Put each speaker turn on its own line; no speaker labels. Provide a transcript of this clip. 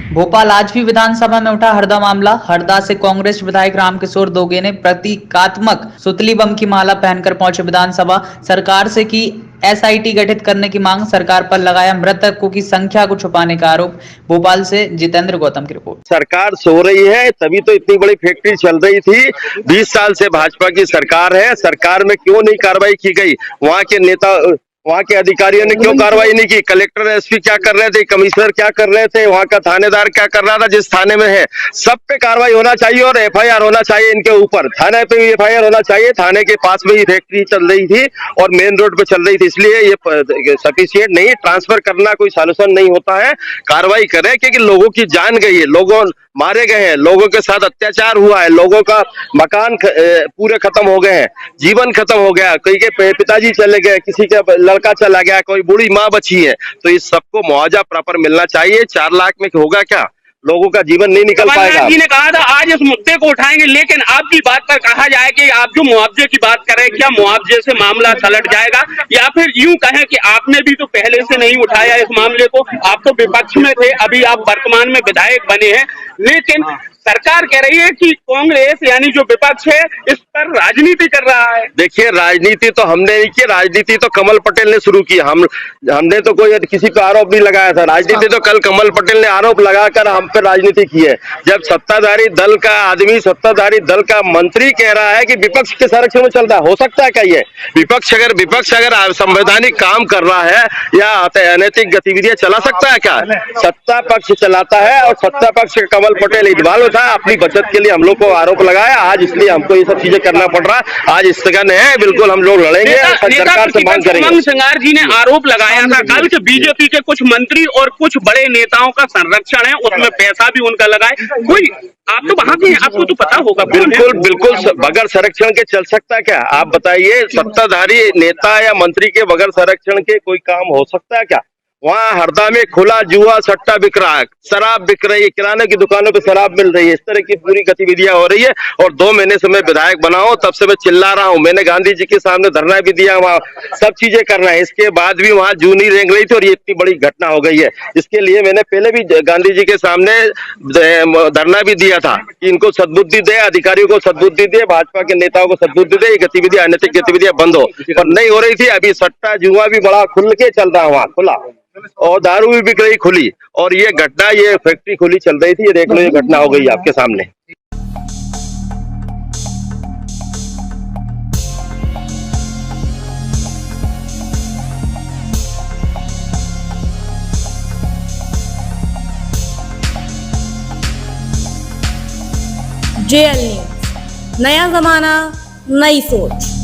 भोपाल आज भी विधानसभा में उठा हरदा मामला। हरदा से कांग्रेस विधायक रामकिशोर दोगे ने प्रतीकात्मक सुतली बम की माला पहनकर पहुंचे विधानसभा। सरकार से की एसआईटी गठित करने की मांग, सरकार पर लगाया मृतकों की संख्या को छुपाने का आरोप। भोपाल से जितेंद्र गौतम की रिपोर्ट।
सरकार सो रही है, तभी तो इतनी बड़ी फैक्ट्री चल रही थी। 20 साल से भाजपा की सरकार है, सरकार में क्यों नहीं कार्रवाई की गई? वहां के नेता, वहां के अधिकारियों ने क्यों कार्रवाई नहीं की? कलेक्टर एसपी क्या कर रहे थे? कमिश्नर क्या कर रहे थे? वहां का थानेदार क्या कर रहा था? जिस थाने में है सब पे कार्रवाई होना चाहिए और एफआईआर होना चाहिए इनके ऊपर। थाने पे भी एफआईआर होना चाहिए। थाने के पास में ही फैक्ट्री चल रही थी और मेन रोड पे चल रही थी, इसलिए ये सफिशिएंट नहीं। ट्रांसफर करना कोई सॉल्यूशन नहीं होता है। कार्रवाई करें, क्योंकि लोगों की जान गई है, लोगों मारे गए हैं, लोगों के साथ अत्याचार हुआ है, लोगों का मकान पूरे खत्म हो गए हैं, जीवन खत्म हो गया, कई के पिताजी चले गए, किसी का लड़का चला गया, कोई बूढ़ी माँ बची है। तो इस सबको मुआवजा प्रॉपर मिलना चाहिए। 4 लाख में होगा क्या? लोगों का जीवन नहीं निकल पाएगा।
जी ने कहा था आज इस मुद्दे को उठाएंगे, लेकिन आपकी बात पर कहा जाए कि आप जो मुआवजे की बात कर रहे हैं, क्या मुआवजे से मामला सलट जाएगा, या फिर यूं कहें कि आपने भी तो पहले से नहीं उठाया इस मामले को? आप तो विपक्ष में थे, अभी आप वर्तमान में विधायक बने हैं, लेकिन सरकार कह रही है कि कांग्रेस यानी जो विपक्ष है इस पर राजनीति कर रहा है।
देखिए, राजनीति तो हमने नहीं की, राजनीति तो कमल पटेल ने शुरू की। हमने तो कोई किसी पर आरोप नहीं लगाया था। राजनीति तो कल कमल पटेल ने आरोप लगाकर हम पर राजनीति की है। जब सत्ताधारी दल का आदमी, सत्ताधारी दल का मंत्री कह रहा है कि विपक्ष के संरक्षण में चल रहा है, हो सकता है क्या ये? विपक्ष अगर संवैधानिक काम कर रहा है या अनैतिक गतिविधियां चला सकता है क्या? सत्ता पक्ष चलाता है और सत्ता पक्ष कमल पटेल इन्वॉल्व था। अपनी बचत के लिए हम लोग को आरोप लगाया आज, इसलिए हमको ये सब चीजें करना पड़ रहा है। आज स्थगन है, बिल्कुल हम लोग लड़ेंगे, सरकार से मांग करेंगे।
उमंग सिंगार जी ने आरोप लगाया था कल के बीजेपी के कुछ मंत्री और कुछ बड़े नेताओं का संरक्षण है, उसमें पैसा भी उनका लगा है। कोई, आप तो वहां के, आपको तो पता होगा।
बिल्कुल बगैर संरक्षण के चल सकता क्या? आप बताइए, सत्ताधारी नेता या मंत्री के बगैर संरक्षण के कोई काम हो सकता है क्या? वहाँ हरदा में खुला जुआ सट्टा बिक रहा है, शराब बिक रही है, किराने की दुकानों पे शराब मिल रही है, इस तरह की पूरी गतिविधियां हो रही है। और 2 महीने से मैं विधायक बना हूं, तब से मैं चिल्ला रहा हूं। मैंने गांधी जी के सामने धरना भी दिया, वहाँ सब चीजें कर रहे हैं। इसके बाद भी वहाँ जू नहीं रेंग रही थी और ये इतनी बड़ी घटना हो गई है। इसके लिए मैंने पहले भी गांधी जी के सामने धरना भी दिया था कि इनको सद्बुद्धि दे, अधिकारियों को सद्बुद्धि दे, भाजपा के नेताओं को सद्बुद्धि दे, ये गतिविधियां, अनैतिक गतिविधियां बंद हो, पर नहीं हो रही थी। अभी सट्टा जुआ भी बड़ा खुल के चल रहा है वहाँ, खुला, और दारू भी बिक रही खुली। और ये घटना, ये फैक्ट्री खुली चल रही थी, ये देख लो, ये घटना हो गई आपके सामने।
JL न्यूज़, नया जमाना, नई सोच।